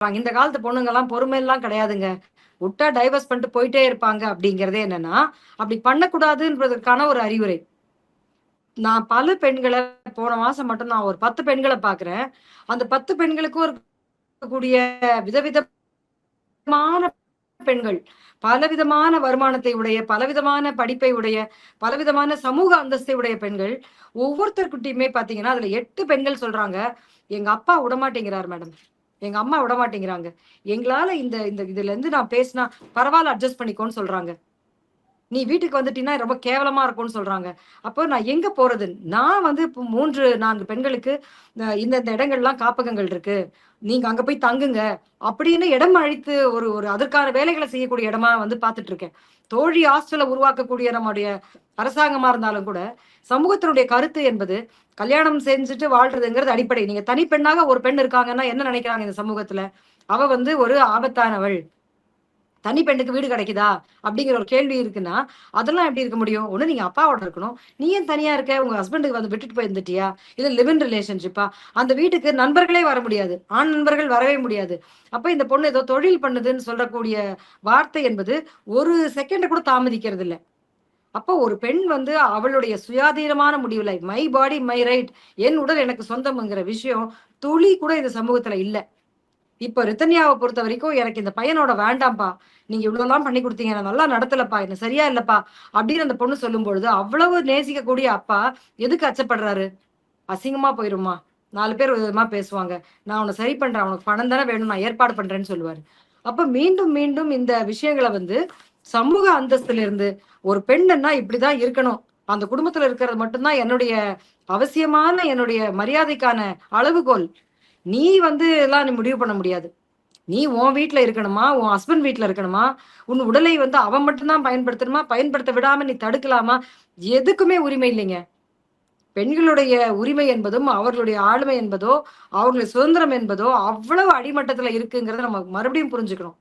இந்த காலத்து பொண்ணுங்க எல்லாம் பொறுமை எல்லாம் கிடையாதுங்க. விட்டா டைவர்ஸ் பண்ணிட்டு போயிட்டே இருப்பாங்க அப்படிங்கிறதே என்னன்னா, அப்படி பண்ணக்கூடாதுன்றதற்கான ஒரு அறிவுரை. நான் பல பெண்கள போன மாசம் மட்டும் நான் ஒரு 10 பெண்கள பார்க்கிறேன். அந்த 10 பெண்களுக்கும் இருக்கக்கூடிய விதவிதமான பெண்கள். பலவிதமான வருமானத்தை உடைய, பலவிதமான படிப்பை உடைய, பலவிதமான சமூக அந்தஸ்தை உடைய பெண்கள். ஒவ்வொருத்தர்கிட்டயுமே பார்த்தீங்கன்னா, அதுல 8 பெண்கள் சொல்றாங்க, "எங்க அப்பா விடமாட்டேங்கிறார் மேடம். எங்க அம்மா விடமாட்டேங்கிறாங்க. எங்களால இந்த இந்த இதுலருந்து நான் பேசினா பரவால்ல அட்ஜஸ்ட் பண்ணிக்கோன்னு" சொல்றாங்க. "நீ வீட்டுக்கு வந்துட்டீன்னா ரொம்ப கேவலமா இருக்கும்னு" சொல்றாங்க. அப்போ நான் எங்க போறது? நான் வந்து இப்போ 3, 4 பெண்களுக்கு இந்த இந்த இடங்கள்லாம் காப்பகங்கள் இருக்கு. நீங்க அங்க போய் தங்குங்க. அப்படின்னு இடம் அழித்து ஒரு ஒரு அதற்கான வேலைகள செய்யக்கூடிய இடமா வந்து பார்த்துட்டு இருக்கேன். தோழி ஹாஸ்டல உருவாக்கக்கூடிய நம்முடைய அரசாங்கமா இருந்தாலும் கூட, சமூகத்தினுடைய கருத்து என்பது கல்யாணம் செஞ்சுட்டு வாழ்றதுங்கிறது அடிப்படை. நீங்க தனிப்பெண்ணாக ஒரு பெண் இருக்காங்கன்னா என்ன நினைக்கிறாங்க இந்த சமூகத்துல? அவ வந்து ஒரு ஆபத்தானவள். தனி பெண்ணுக்கு வீடு கிடைக்குதா? அப்படிங்கிற ஒரு கேள்வி இருக்குன்னா, அதெல்லாம் எப்படி இருக்க முடியும்? ஒண்ணு நீங்க அப்பாவோட இருக்கணும். நீ ஏன் தனியா இருக்க? உங்க ஹஸ்பண்டுக்கு வந்து விட்டுட்டு போயிருந்துட்டியா? இல்ல லிவ் இன் ரிலேஷன்ஷிப்பா? அந்த வீட்டுக்கு நண்பர்களே வர முடியாது. ஆண் நண்பர்கள் வரவே முடியாது. அப்ப இந்த பொண்ணு ஏதோ தொழில் பண்ணுதுன்னு சொல்லக்கூடிய வார்த்தை என்பது ஒரு செகண்ட் கூட தாமதிக்கிறது இல்ல. அப்போ ஒரு பெண் வந்து அவளுடைய சுயாதீனமான முடிவுல மை பாடி மை ரைட், என் உடல் எனக்கு சொந்தம்ங்கிற விஷயம் துளி கூட இந்த சமூகத்துல இல்ல. இப்ப ரித்தன்யாவ பொறுத்தவரைக்கும், "எனக்கு இந்த பையனோட வேண்டாம்ப்பா. நீங்க இவ்வளோலாம் பண்ணி குடுத்தீங்க. நான் நல்லா நடத்தலப்பா. என்ன சரியா இல்லப்பா." அப்படின்னு அந்த பொண்ணு சொல்லும்பொழுது, அவ்வளவு நேசிக்கக்கூடிய அப்பா எதுக்கு அச்சப்படுறாரு? "அசிங்கமா போயிரும்மா. 4 பேர் விதமா பேசுவாங்க. நான் உன்ன சரி பண்றேன். உனக்கு பணம் தானே வேணும். நான் ஏற்பாடு பண்றேன்னு" சொல்லுவாரு. அப்ப மீண்டும், மீண்டும் இந்த விஷயங்கள வந்து சமூக அந்தஸ்திலிருந்து ஒரு பெண்ணுன்னா இப்படிதான் இருக்கணும். அந்த குடும்பத்துல இருக்கிறது மட்டும் தான் என்னுடைய அவசியமான என்னுடைய மரியாதைக்கான அளவுகோல். நீ வந்து எல்லாம் நீ முடிவு பண்ண முடியாது. நீ உன் வீட்ல இருக்கணுமா? உன் ஹஸ்பண்ட் வீட்ல இருக்கணுமா? உன் உடலை வந்து அவன் மட்டும் தான் பயன்படுத்தணுமா? பயன்படுத்த விடாம நீ தடுக்கலாமா? எதுக்குமே உரிமை இல்லைங்க. பெண்களுடைய உரிமை என்பதும், அவர்களுடைய ஆளுமை என்பதோ, அவர்களுடைய சுதந்திரம் என்பதோ, அவ்வளவு அடிமட்டத்துல இருக்குங்கிறத நம்ம மறுபடியும் புரிஞ்சுக்கணும்.